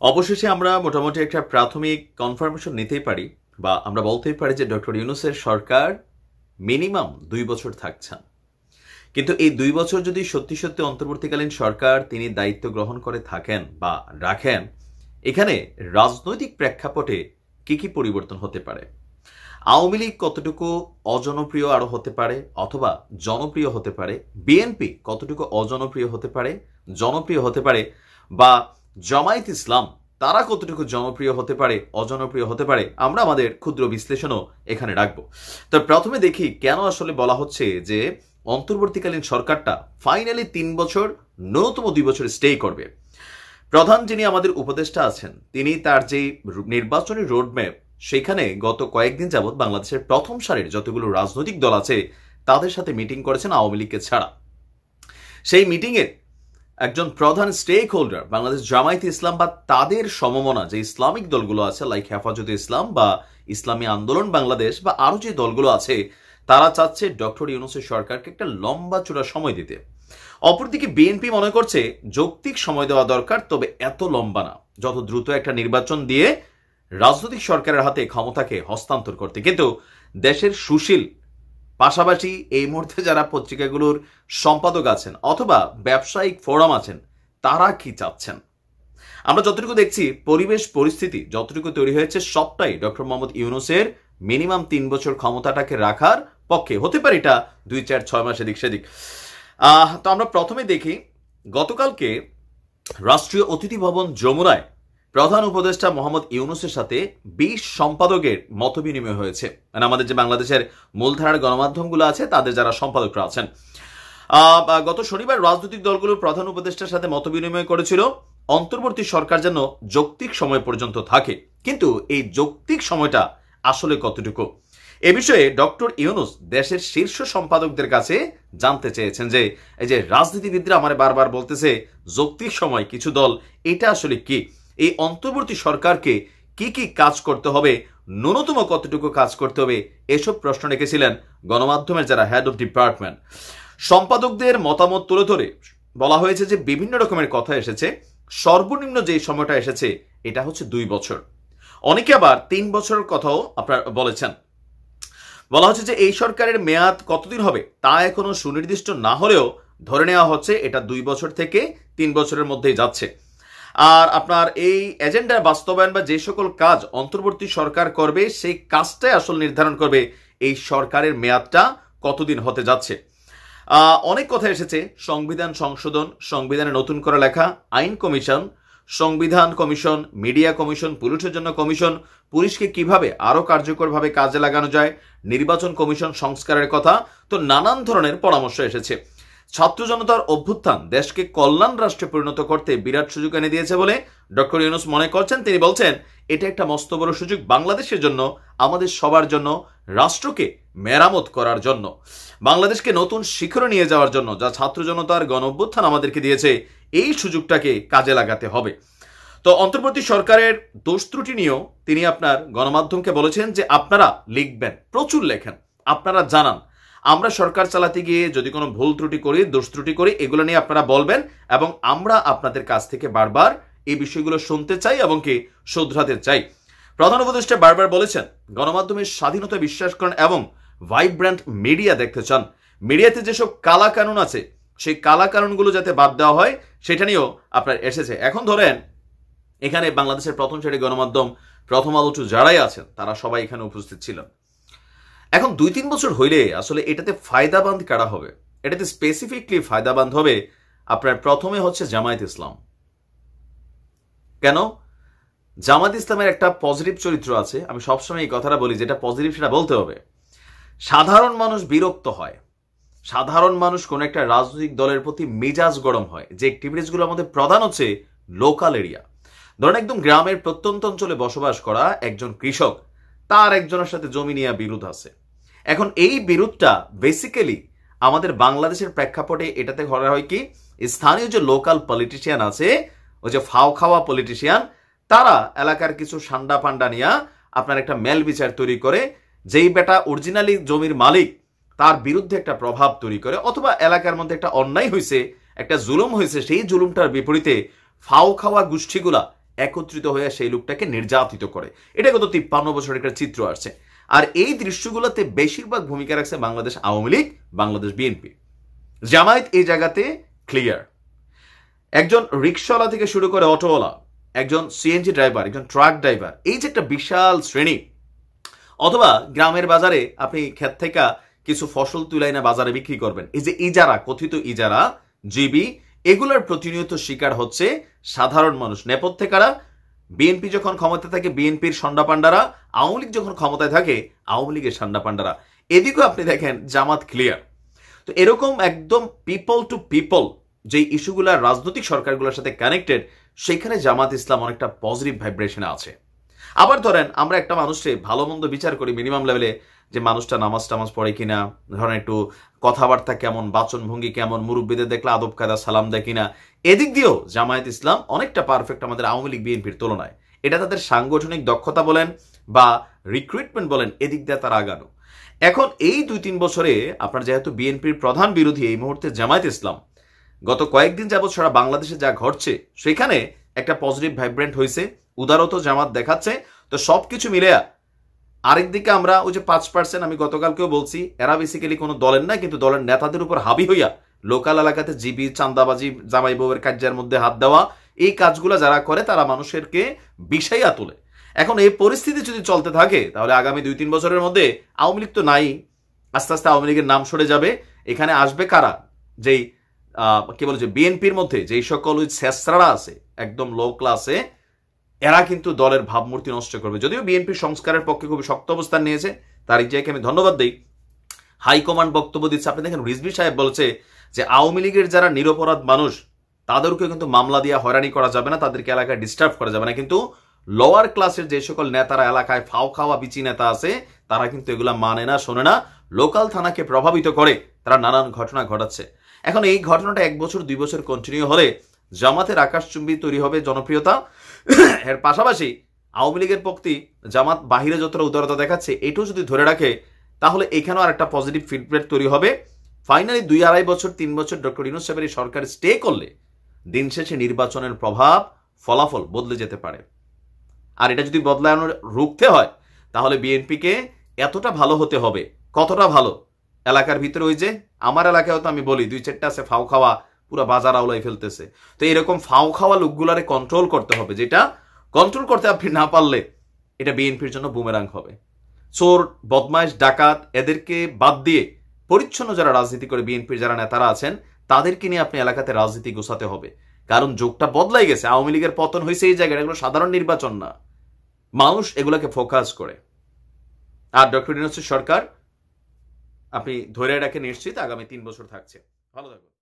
অবশেষে আমরা মোটামুটি একটা প্রাথমিক কনফার্মেশন নিতেই পারি বা আমরা বলতেই পারি যে ডক্টর ইউনূসের সরকার মিনিমাম 2 বছর থাকছেন। কিন্তু এই 2 বছর যদি সত্যি সত্যি অন্তর্বর্তীকালীন সরকার তিনি দায়িত্ব গ্রহণ করে থাকেন বা রাখেন, এখানে রাজনৈতিক প্রেক্ষাপটে কি কি পরিবর্তন হতে পারে? আওয়ামী লীগ কতটুকু অজনপ্রিয় আরো হতে পারে অথবা জনপ্রিয় হতে পারে, বিএনপি কতটুকু অজনপ্রিয় হতে পারে জনপ্রিয় হতে পারে, বা জামায়াত ইসলাম তারা কতটুকু জনপ্রিয় হতে পারে অজনপ্রিয় হতে পারে, আমরা আমাদের ক্ষুদ্র বিশ্লেষণও এখানে রাখবো। তো প্রথমে দেখি কেন আসলে বলা হচ্ছে যে অন্তর্বর্তীকালীন সরকারটা ফাইনালি 3 বছর ন্যূনতম 2 বছর স্টে করবে। প্রধান যিনি আমাদের উপদেষ্টা আছেন তিনি তার যে নির্বাচনী রোডম্যাপ সেখানে গত কয়েকদিন যাবৎ বাংলাদেশের প্রথম সারির যতগুলো রাজনৈতিক দল আছে তাদের সাথে মিটিং করেছেন আওয়ামী লীগকে ছাড়া। সেই মিটিংয়ে একজন প্রধান স্টেক হোল্ডার বাংলাদেশ জামায়াতে ইসলাম বা তাদের সমমনা যে ইসলামিক দলগুলো আছে লাইক হেফাজতে ইসলাম বা ইসলামী আন্দোলন বাংলাদেশ বা আরো যে দলগুলো আছে তারা চাচ্ছে ডক্টর ইউনূসের সরকারকে একটা লম্বা চূড়া সময় দিতে। অপরদিকে বিএনপি মনে করছে যৌক্তিক সময় দেওয়া দরকার, তবে এত লম্বা না, যত দ্রুত একটা নির্বাচন দিয়ে রাজনৈতিক সরকারের হাতে ক্ষমতাকে হস্তান্তর করতে। কিন্তু দেশের সুশীল পাশাপাশি এই মুহূর্তে যারা পত্রিকাগুলোর সম্পাদক আছেন অথবা ব্যবসায়িক ফোরাম আছেন তারা কি চাচ্ছেন? আমরা যতটুকু দেখছি পরিবেশ পরিস্থিতি যতটুকু তৈরি হয়েছে সবটাই ডক্টর মোহাম্মদ ইউনূসের মিনিমাম 3 বছর ক্ষমতাটাকে রাখার পক্ষে। হতে পারে এটা 2, 4, 6 মাস এদিক সেদিক। তো আমরা প্রথমে দেখি গতকালকে রাষ্ট্রীয় অতিথি ভবন যমুনায় প্রধান উপদেষ্টা মোহাম্মদ ইউনূসের সাথে 20 সম্পাদকের মত বিনিময় হয়েছে। মানে আমাদের যে বাংলাদেশের মূলধারার গণমাধ্যমগুলো আছে তাদের যারা সম্পাদকরা আছেন, গত শনিবার রাজনৈতিক দলগুলোর প্রধান উপদেষ্টার সাথে মত বিনিময় করেছিল অন্তর্বর্তী সরকার যেন যৌক্তিক সময় পর্যন্ত থাকে। কিন্তু এই যৌক্তিক সময়টা আসলে কতটুকু, এ বিষয়ে ডক্টর ইউনূস দেশের শীর্ষ সম্পাদকদের কাছে জানতে চেয়েছেন যে এই যে রাজনীতিবিদরা আমার বারবার বলতেছে যৌক্তিক সময় কিছু দল, এটা আসলে কি? এই অন্তর্বর্তী সরকারকে কি কি কাজ করতে হবে, ন্যূনতম কতটুকু কাজ করতে হবে, এসব প্রশ্ন রেখেছিলেন গণমাধ্যমের যারা হেড অফ ডিপার্টমেন্ট। সম্পাদকদের মতামত তুলে ধরে বলা হয়েছে যে বিভিন্ন রকমের কথা এসেছে। সর্বনিম্ন যে সময়টা এসেছে এটা হচ্ছে 2 বছর, অনেকে আবার 3 বছরের কথাও আপনারা বলেছেন। বলা হচ্ছে যে এই সরকারের মেয়াদ কতদিন হবে তা এখনো সুনির্দিষ্ট না হলেও ধরে নেওয়া হচ্ছে এটা 2 বছর থেকে 3 বছরের মধ্যেই যাচ্ছে। আর আপনার এই এজেন্ডার বাস্তবায়ন বা যে সকল কাজ অন্তর্বর্তী সরকার করবে সেই কাজটাই আসল নির্ধারণ করবে এই সরকারের মেয়াদটা কতদিন হতে যাচ্ছে। অনেক কথা এসেছে, সংবিধান সংশোধন, সংবিধানে নতুন করে লেখা, আইন কমিশন, সংবিধান কমিশন, মিডিয়া কমিশন, পুলিশের জন্য কমিশন, পুলিশকে কিভাবে আরো কার্যকরভাবে কাজে লাগানো যায়, নির্বাচন কমিশন সংস্কারের কথা, তো নানান ধরনের পরামর্শ এসেছে। ছাত্র জনতার অভ্যুত্থান দেশকে কল্যাণ রাষ্ট্রে পরিণত করতে বিরাট সুযোগ এনে দিয়েছে বলে ডক্টর ইউনূস মনে করছেন। তিনি বলছেন এটা একটা মস্ত বড় সুযোগ বাংলাদেশের জন্য, আমাদের সবার জন্য, রাষ্ট্রকে মেরামত করার জন্য, বাংলাদেশকে নতুন শিখরে নিয়ে যাওয়ার জন্য যা ছাত্র জনতার গণ অভ্যুত্থান আমাদেরকে দিয়েছে এই সুযোগটাকে কাজে লাগাতে হবে। তো অন্তর্বর্তী সরকারের দোষ ত্রুটি নিয়েও তিনি আপনার গণমাধ্যমকে বলেছেন যে আপনারা লিখবেন, প্রচুর লেখেন, আপনারা জানান, আমরা সরকার চালাতে গিয়ে যদি কোনো ভুল ত্রুটি করি, দোষ ত্রুটি করি, এগুলো নিয়ে আপনারা বলবেন এবং আমরা আপনাদের কাছ থেকে বারবার এই বিষয়গুলো শুনতে চাই এবং কি শুধরাতে চাই। প্রধান উপদেষ্টা বারবার বলেছেন গণমাধ্যমের স্বাধীনতা বিশ্বাস করেন এবং ভাইব্রেন্ট মিডিয়া দেখতে চান। মিডিয়াতে যেসব কালা কানুন আছে সেই কালা কানুনগুলো যাতে বাদ দেওয়া হয় সেটা নিয়েও আপনার এসেছে। এখন ধরেন এখানে বাংলাদেশের প্রথম সারির গণমাধ্যম প্রথম আলো যারাই আছেন তারা সবাই এখানে উপস্থিত ছিলেন। এখন 2-3 বছর হইলে আসলে এটাতে ফায়দাবান্দ কারা হবে? এটাতে স্পেসিফিকলি ফায়দাবান্দ হবে আপনার প্রথমে হচ্ছে জামায়াত ইসলাম। কেন? জামায়াত ইসলামের একটা পজিটিভ চরিত্র আছে, আমি সবসময় এই কথাটা বলি, যেটা পজিটিভ সেটা বলতে হবে। সাধারণ মানুষ বিরক্ত হয়, সাধারণ মানুষ কোন একটা রাজনৈতিক দলের প্রতি মেজাজ গরম হয় যে অ্যাক্টিভিটিসগুলো আমাদের প্রধান হচ্ছে লোকাল এরিয়া। ধরেন একদম গ্রামের প্রত্যন্ত অঞ্চলে বসবাস করা একজন কৃষক, তার একজনের সাথে জমি নিয়ে বিরোধ আছে। এখন এই বিরোধটা বেসিক্যালি আমাদের বাংলাদেশের প্রেক্ষাপটে এটাতে করা হয় কি, স্থানীয় যে লোকাল পলিটিশিয়ান আছে, ওই যে ফাও খাওয়া পলিটিশিয়ান, তারা এলাকার কিছু সান্ডা পান্ডা নিয়ে আপনার একটা মেল বিচার তৈরি করে, যেই বেটা অরিজিনালি জমির মালিক তার বিরুদ্ধে একটা প্রভাব তৈরি করে, অথবা এলাকার মধ্যে একটা অন্যায় হয়েছে, একটা জুলুম হয়েছে, সেই জুলুমটার বিপরীতে ফাও খাওয়া গোষ্ঠীগুলা একত্রিত হয়ে সেই লোকটাকে নির্যাতিত করে। এটা গত 53 বছরের একটা চিত্র আসছে। আর এই দৃশ্যগুলোতে বেশিরভাগ ভূমিকা রাখছে বাংলাদেশ আওয়ামী লীগ, বাংলাদেশ বিএনপি। জামায়াত এই জায়গাতে ক্লিয়ার। একজন রিক্সাওয়ালা থেকে শুরু করে অটোওয়ালা, একজন সিএনজি ড্রাইভার, একজন ট্রাক ড্রাইভার, এই যে একটা বিশাল শ্রেণী, অথবা গ্রামের বাজারে আপনি ক্ষেত থেকে কিছু ফসল তুলাই না বাজারে বিক্রি করবেন, এই যে ইজারা, কথিত ইজারা, জিবি, এগুলোর প্রতিনিয়ত শিকার হচ্ছে সাধারণ মানুষ। নেপথ্যে কারা? বিএনপি যখন ক্ষমতায় থাকে বিএনপির সন্ডা পান্ডারা, আওয়ামী লীগ যখন ক্ষমতায় থাকে আওয়ামী লীগের সন্ডা পান্ডারা। এদিকেও আপনি দেখেন জামাত ক্লিয়ার। তো এরকম একদম পিপল টু পিপল যে ইস্যুগুলো রাজনৈতিক সরকারগুলোর সাথে কানেক্টেড, সেখানে জামাত ইসলাম অনেকটা পজিটিভ ভাইব্রেশনে আছে। আবার ধরেন আমরা একটা মানুষকে ভালো মন্দ বিচার করি মিনিমাম লেভেলে, যে মানুষটা নামাজ টামাজ পড়ে কিনা, ধরেন একটু কথাবার্তা কেমন, বাচন ভঙ্গি কেমন, মুরব্বীদের দেখলে আদব কায়দা সালাম দেয় কিনা, এদিক দিয়েও জামায়াত ইসলাম অনেকটা পারফেক্ট আমাদের আওয়ামী লীগ বিএনপির তুলনায়। এটা তাদের সাংগঠনিক দক্ষতা বলেন বা রিক্রুটমেন্ট বলেন, এদিক দিয়ে তারা আগানো। এখন এই 2-3 বছরে আপনার যেহেতু বিএনপির প্রধান বিরোধী এই মুহূর্তে জামায়াত ইসলাম, গত কয়েকদিন যাবৎ সারা বাংলাদেশে যা ঘটছে সেখানে একটা পজিটিভ ভাইব্রেন্ট হয়েছে, উদারত জামাত দেখাচ্ছে। তো সবকিছু মিলে আরেকদিকে আমরা ওই যে 5% আমি গতকালকেও বলছি, এরা বেসিক্যালি কোনো দলের না, কিন্তু দলের নেতাদের উপর হাবি হইয়া লোকাল এলাকাতে জিবি, চান্দাবাজি, জামাই বউয়ের কার্যের মধ্যে হাত দেওয়া, এই কাজগুলো যারা করে তারা মানুষেরকে বিষাইয়া তোলে। এখন এই পরিস্থিতি যদি চলতে থাকে তাহলে আগামী 2-3 বছরের মধ্যে আওয়ামী লীগ তো নাই, আস্তে আস্তে আওয়ামী লীগের নাম সরে যাবে। এখানে আসবে কারা? যেই কি বলে যে বিএনপির মধ্যে যেই সকল ওই শেষরারা আছে একদম লো ক্লাসে, এরা কিন্তু দলের ভাবমূর্তি নষ্ট করবে। যদিও বিএনপি সংস্কারের পক্ষে খুব শক্ত অবস্থান নিয়েছে, তার ইজাকে আমি ধন্যবাদ দিই। হাইকমান্ড বক্তব্য দিচ্ছে। আপনি দেখেন রিজভী সাহেব বলছে যে আওয়ামী লীগের যারা নিরপরাধ মানুষ তাদেরকে কিন্তু মামলা দিয়ে হয়রানি করা যাবে না, তাদেরকে এলাকায় ডিস্টার্ব করা যাবে না। কিন্তু লোয়ার ক্লাসের যে সকল নেতারা এলাকায় ফাও খাওয়া বিচি নেতা আছে তারা কিন্তু এগুলা মানে না, শোনে না, লোকাল থানাকে প্রভাবিত করে তারা নানান ঘটনা ঘটাচ্ছে। এখন এই ঘটনাটা 1 বছর 2 বছর কন্টিনিউ হলে জামাতের আকাশচুম্বী তৈরি হবে জনপ্রিয়তা। এর পাশাপাশি আওয়ামী লীগের পক্ষে জামাত বাহিরে যতটা উদারতা দেখাচ্ছে এটাও যদি ধরে রাখে তাহলে এখানেও আর একটা পজিটিভ ফিডব্যাক তৈরি হবে। ফাইনালি 2-2.5 বছর 3 বছর ডক্টর ইউনূস সাহেবের সরকার স্টে করলে দিন শেষে নির্বাচনের প্রভাব ফলাফল বদলে যেতে পারে। আর এটা যদি বদলানো রুখতে হয় তাহলে বিএনপিকে এতটা ভালো হতে হবে। কতটা ভালো? এলাকার ভিতরে ওই যে আমার এলাকায় তো আমি বলি 2-4টা আছে ফাও খাওয়া, পুরো বাজার আউলাই ফেলতেছে। তো এরকম ফাও খাওয়া লোকগুলারে কন্ট্রোল করতে হবে, যেটা কন্ট্রোল করতে আপনি না পারলে এটা বিএনপির জন্য বুমেরাং হবে। চোর, বদমাইশ, ডাকাত এদেরকে বাদ দিয়ে পরিচ্ছন্ন যারা রাজনীতি করে বিএনপির যারা নেতারা আছেন তাদেরকে নিয়ে আপনি এলাকাতে রাজনীতি গোছাতে হবে। কারণ যুগটা বদলাই গেছে। আওয়ামী লীগের পতন হয়েছে এই জায়গায়, এগুলো সাধারণ নির্বাচন না, মানুষ এগুলাকে ফোকাস করে। আর ডক্টর ইউনূসের সরকার আপনি ধরে রাখে নিশ্চিত আগামী 3 বছর থাকছে। ভালো থাকুন।